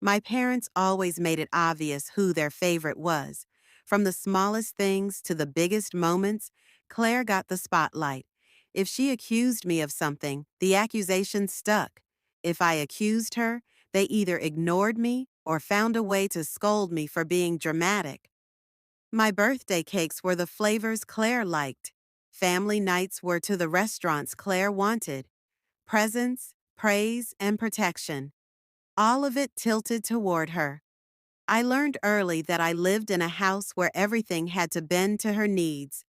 My parents always made it obvious who their favorite was. From the smallest things to the biggest moments, Claire got the spotlight. If she accused me of something, the accusation stuck. If I accused her, they either ignored me or found a way to scold me for being dramatic. My birthday cakes were the flavors Claire liked. Family nights were to the restaurants Claire wanted. Presents, praise, and protection. All of it tilted toward her. I learned early that I lived in a house where everything had to bend to her needs.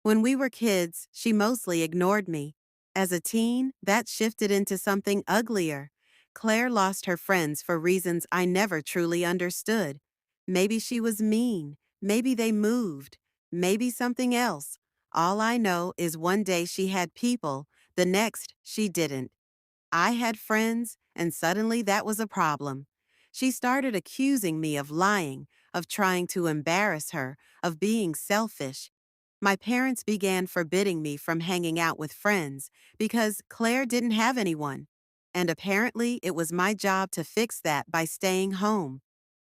When we were kids, she mostly ignored me. As a teen, that shifted into something uglier. Claire lost her friends for reasons I never truly understood. Maybe she was mean, maybe they moved, maybe something else. All I know is one day she had people, the next she didn't. I had friends, and suddenly that was a problem. She started accusing me of lying, of trying to embarrass her, of being selfish. My parents began forbidding me from hanging out with friends because Claire didn't have anyone. And apparently, it was my job to fix that by staying home.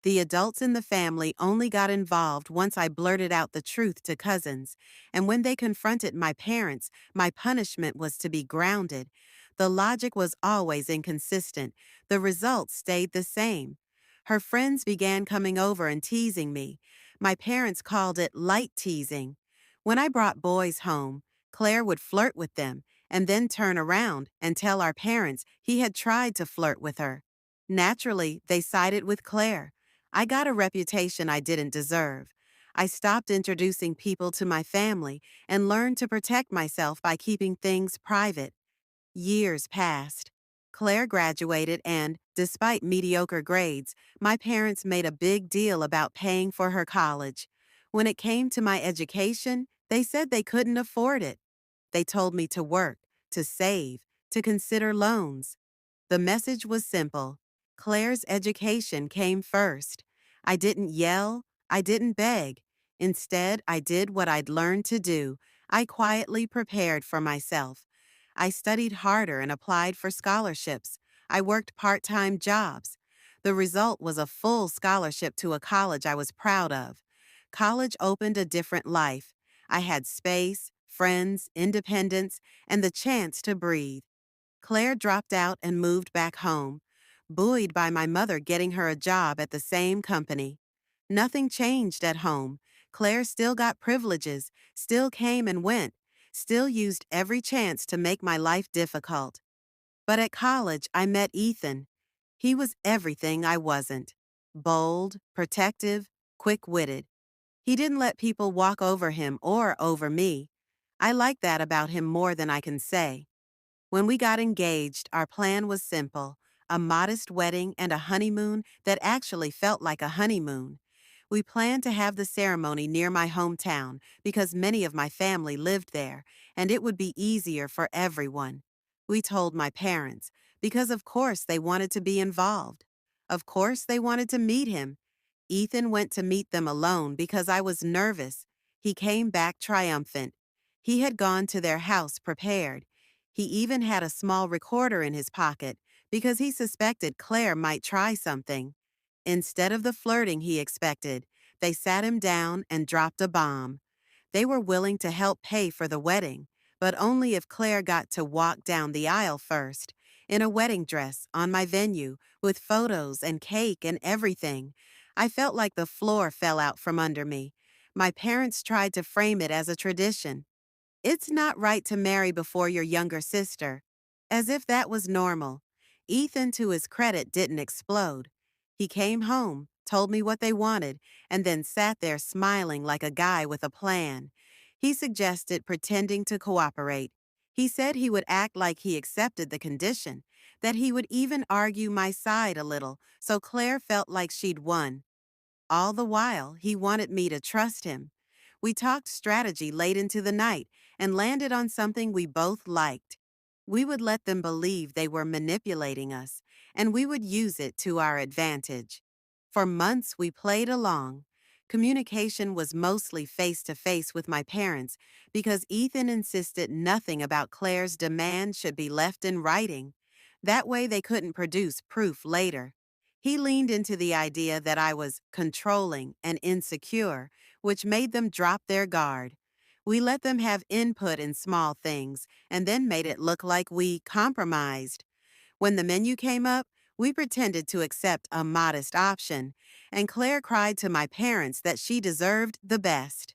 The adults in the family only got involved once I blurted out the truth to cousins, and when they confronted my parents, my punishment was to be grounded. The logic was always inconsistent. The results stayed the same. Her friends began coming over and teasing me. My parents called it light teasing. When I brought boys home, Claire would flirt with them and then turn around and tell our parents he had tried to flirt with her. Naturally, they sided with Claire. I got a reputation I didn't deserve. I stopped introducing people to my family and learned to protect myself by keeping things private. Years passed. Claire graduated and, despite mediocre grades, my parents made a big deal about paying for her college. When it came to my education, they said they couldn't afford it. They told me to work, to save, to consider loans. The message was simple. Claire's education came first. I didn't yell. I didn't beg. Instead, I did what I'd learned to do. I quietly prepared for myself. I studied harder and applied for scholarships. I worked part-time jobs. The result was a full scholarship to a college I was proud of. College opened a different life. I had space, friends, independence, and the chance to breathe. Claire dropped out and moved back home, buoyed by my mother getting her a job at the same company. Nothing changed at home. Claire still got privileges, still came and went, still used every chance to make my life difficult. But at college, I met Ethan. He was everything I wasn't. Bold, protective, quick-witted. He didn't let people walk over him or over me. I like that about him more than I can say. When we got engaged, our plan was simple, a modest wedding and a honeymoon that actually felt like a honeymoon. We planned to have the ceremony near my hometown because many of my family lived there, and it would be easier for everyone. We told my parents, because of course they wanted to be involved. Of course they wanted to meet him. Ethan went to meet them alone because I was nervous. He came back triumphant. He had gone to their house prepared. He even had a small recorder in his pocket because he suspected Claire might try something. Instead of the flirting he expected, they sat him down and dropped a bomb. They were willing to help pay for the wedding, but only if Claire got to walk down the aisle first, in a wedding dress, on my venue, with photos and cake and everything. I felt like the floor fell out from under me. My parents tried to frame it as a tradition. It's not right to marry before your younger sister. As if that was normal. Ethan, to his credit, didn't explode. He came home, told me what they wanted, and then sat there smiling like a guy with a plan. He suggested pretending to cooperate. He said he would act like he accepted the condition, that he would even argue my side a little, so Claire felt like she'd won. All the while, he wanted me to trust him. We talked strategy late into the night and landed on something we both liked. We would let them believe they were manipulating us, and we would use it to our advantage. For months, we played along. Communication was mostly face-to-face with my parents because Ethan insisted nothing about Claire's demand should be left in writing. That way they couldn't produce proof later. He leaned into the idea that I was controlling and insecure, which made them drop their guard. We let them have input in small things and then made it look like we compromised. When the menu came up, we pretended to accept a modest option, and Claire cried to my parents that she deserved the best.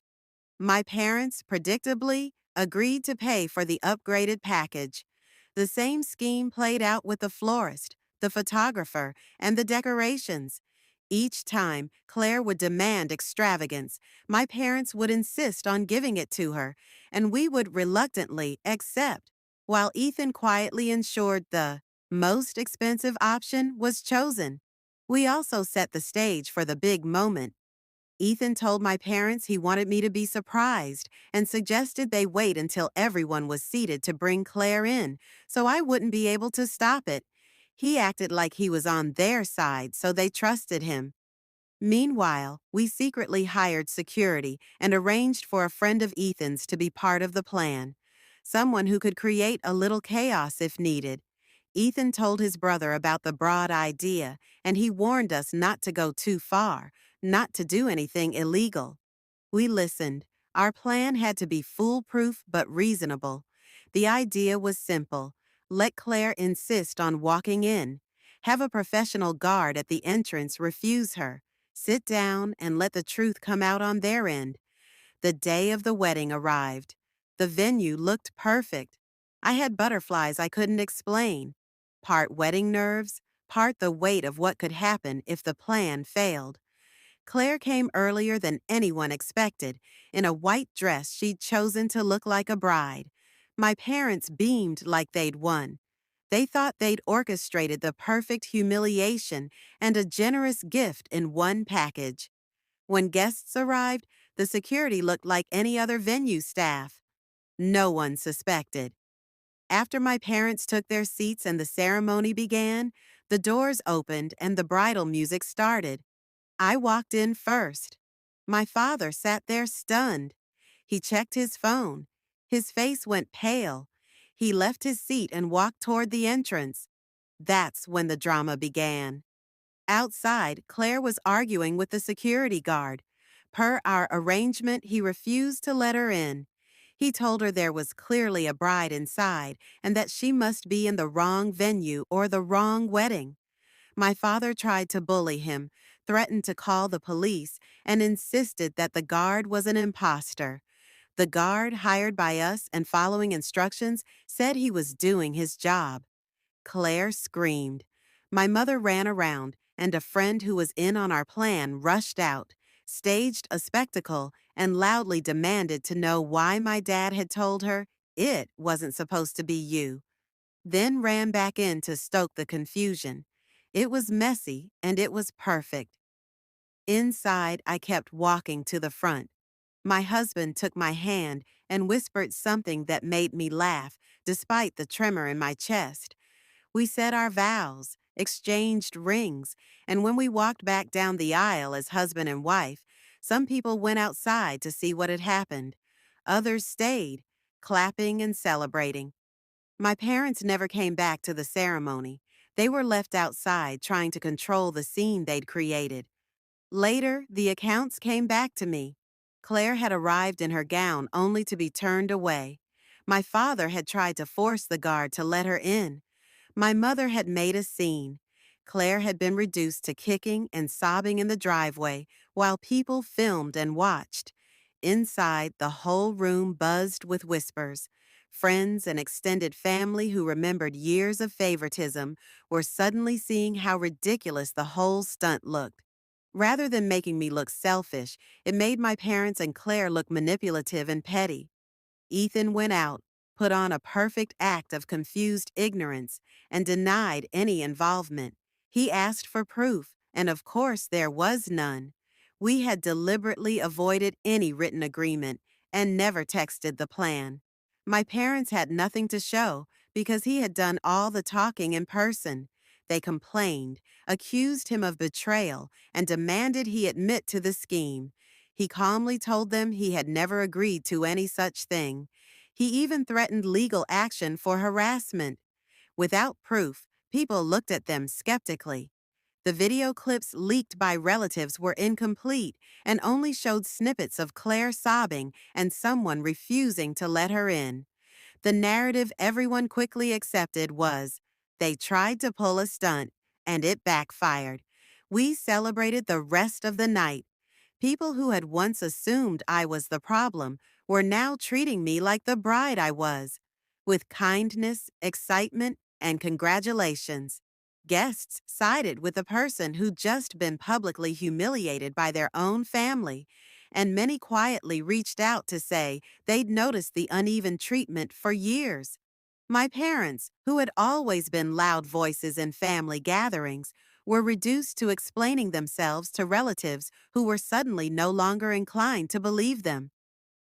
My parents, predictably, agreed to pay for the upgraded package. The same scheme played out with the florist, the photographer, and the decorations. Each time, Claire would demand extravagance. My parents would insist on giving it to her, and we would reluctantly accept, while Ethan quietly ensured the most expensive option was chosen. We also set the stage for the big moment. Ethan told my parents he wanted me to be surprised and suggested they wait until everyone was seated to bring Claire in, so I wouldn't be able to stop it. He acted like he was on their side, so they trusted him. Meanwhile, we secretly hired security and arranged for a friend of Ethan's to be part of the plan, someone who could create a little chaos if needed. Ethan told his brother about the broad idea, and he warned us not to go too far, not to do anything illegal. We listened. Our plan had to be foolproof but reasonable. The idea was simple. Let Claire insist on walking in. Have a professional guard at the entrance refuse her. Sit down and let the truth come out on their end. The day of the wedding arrived. The venue looked perfect. I had butterflies I couldn't explain. Part wedding nerves, part the weight of what could happen if the plan failed. Claire came earlier than anyone expected, in a white dress she'd chosen to look like a bride. My parents beamed like they'd won. They thought they'd orchestrated the perfect humiliation and a generous gift in one package. When guests arrived, the security looked like any other venue staff. No one suspected. After my parents took their seats and the ceremony began, the doors opened and the bridal music started. I walked in first. My father sat there stunned. He checked his phone. His face went pale. He left his seat and walked toward the entrance. That's when the drama began. Outside, Claire was arguing with the security guard. Per our arrangement, he refused to let her in. He told her there was clearly a bride inside and that she must be in the wrong venue or the wrong wedding. My father tried to bully him, threatened to call the police, and insisted that the guard was an imposter. The guard, hired by us and following instructions, said he was doing his job. Claire screamed. My mother ran around, and a friend who was in on our plan rushed out, staged a spectacle, and loudly demanded to know why my dad had told her it wasn't supposed to be you. Then ran back in to stoke the confusion. It was messy, and it was perfect. Inside, I kept walking to the front. My husband took my hand and whispered something that made me laugh, despite the tremor in my chest. We said our vows, exchanged rings, and when we walked back down the aisle as husband and wife, some people went outside to see what had happened. Others stayed, clapping and celebrating. My parents never came back to the ceremony. They were left outside trying to control the scene they'd created. Later, the accounts came back to me. Claire had arrived in her gown only to be turned away. My father had tried to force the guard to let her in. My mother had made a scene. Claire had been reduced to kicking and sobbing in the driveway while people filmed and watched. Inside, the whole room buzzed with whispers. Friends and extended family who remembered years of favoritism were suddenly seeing how ridiculous the whole stunt looked. Rather than making me look selfish, it made my parents and Claire look manipulative and petty. Ethan went out, put on a perfect act of confused ignorance, and denied any involvement. He asked for proof, and of course there was none. We had deliberately avoided any written agreement and never texted the plan. My parents had nothing to show because he had done all the talking in person. They complained, accused him of betrayal, and demanded he admit to the scheme. He calmly told them he had never agreed to any such thing. He even threatened legal action for harassment. Without proof, people looked at them skeptically. The video clips leaked by relatives were incomplete and only showed snippets of Claire sobbing and someone refusing to let her in. The narrative everyone quickly accepted was, they tried to pull a stunt, and it backfired. We celebrated the rest of the night. People who had once assumed I was the problem were now treating me like the bride I was, with kindness, excitement, and congratulations. Guests sided with the person who'd just been publicly humiliated by their own family, and many quietly reached out to say they'd noticed the uneven treatment for years. My parents, who had always been loud voices in family gatherings, were reduced to explaining themselves to relatives who were suddenly no longer inclined to believe them.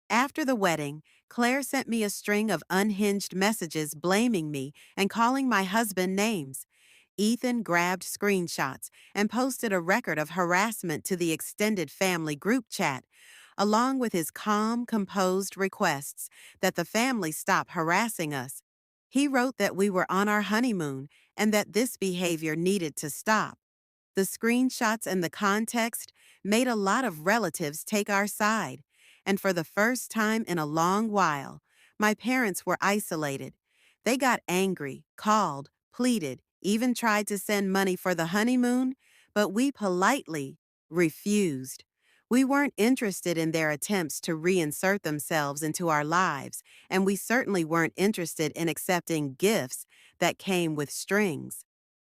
After the wedding, Claire sent me a string of unhinged messages blaming me and calling my husband names. Ethan grabbed screenshots and posted a record of harassment to the extended family group chat, along with his calm, composed requests that the family stop harassing us. He wrote that we were on our honeymoon and that this behavior needed to stop. The screenshots and the context made a lot of relatives take our side, and for the first time in a long while, my parents were isolated. They got angry, called, pleaded, even tried to send money for the honeymoon, but we politely refused. We weren't interested in their attempts to reinsert themselves into our lives, and we certainly weren't interested in accepting gifts that came with strings.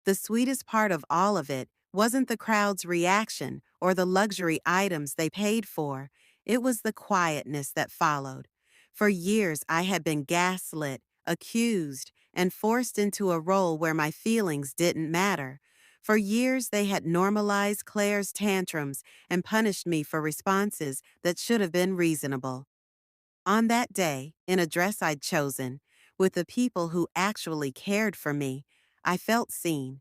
The sweetest part of all of it wasn't the crowd's reaction or the luxury items they paid for. It was the quietness that followed. For years, I had been gaslit, accused, and forced into a role where my feelings didn't matter. For years, they had normalized Claire's tantrums and punished me for responses that should have been reasonable. On that day, in a dress I'd chosen, with the people who actually cared for me, I felt seen.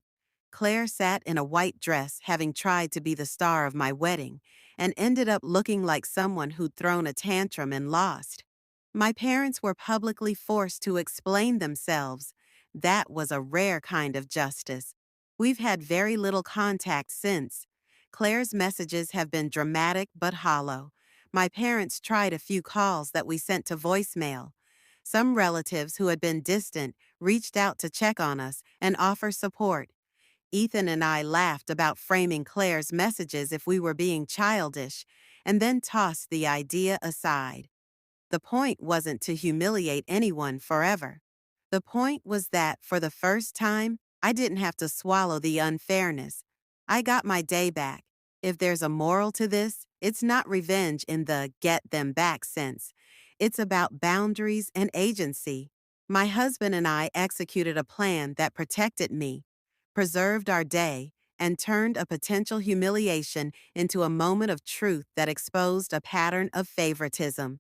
Claire sat in a white dress, having tried to be the star of my wedding, and ended up looking like someone who'd thrown a tantrum and lost. My parents were publicly forced to explain themselves. That was a rare kind of justice. We've had very little contact since. Claire's messages have been dramatic but hollow. My parents tried a few calls that we sent to voicemail. Some relatives who had been distant reached out to check on us and offer support. Ethan and I laughed about framing Claire's messages if we were being childish, and then tossed the idea aside. The point wasn't to humiliate anyone forever. The point was that, for the first time, I didn't have to swallow the unfairness. I got my day back. If there's a moral to this, it's not revenge in the get them back sense. It's about boundaries and agency. My husband and I executed a plan that protected me, preserved our day, and turned a potential humiliation into a moment of truth that exposed a pattern of favoritism.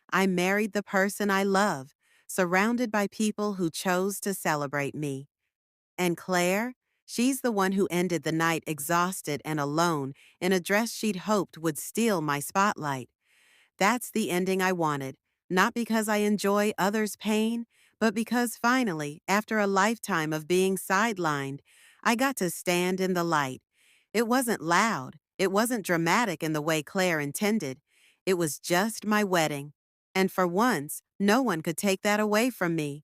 I married the person I love, surrounded by people who chose to celebrate me. And Claire? She's the one who ended the night exhausted and alone in a dress she'd hoped would steal my spotlight. That's the ending I wanted, not because I enjoy others' pain, but because finally, after a lifetime of being sidelined, I got to stand in the light. It wasn't loud. It wasn't dramatic in the way Claire intended. It was just my wedding. And for once, no one could take that away from me.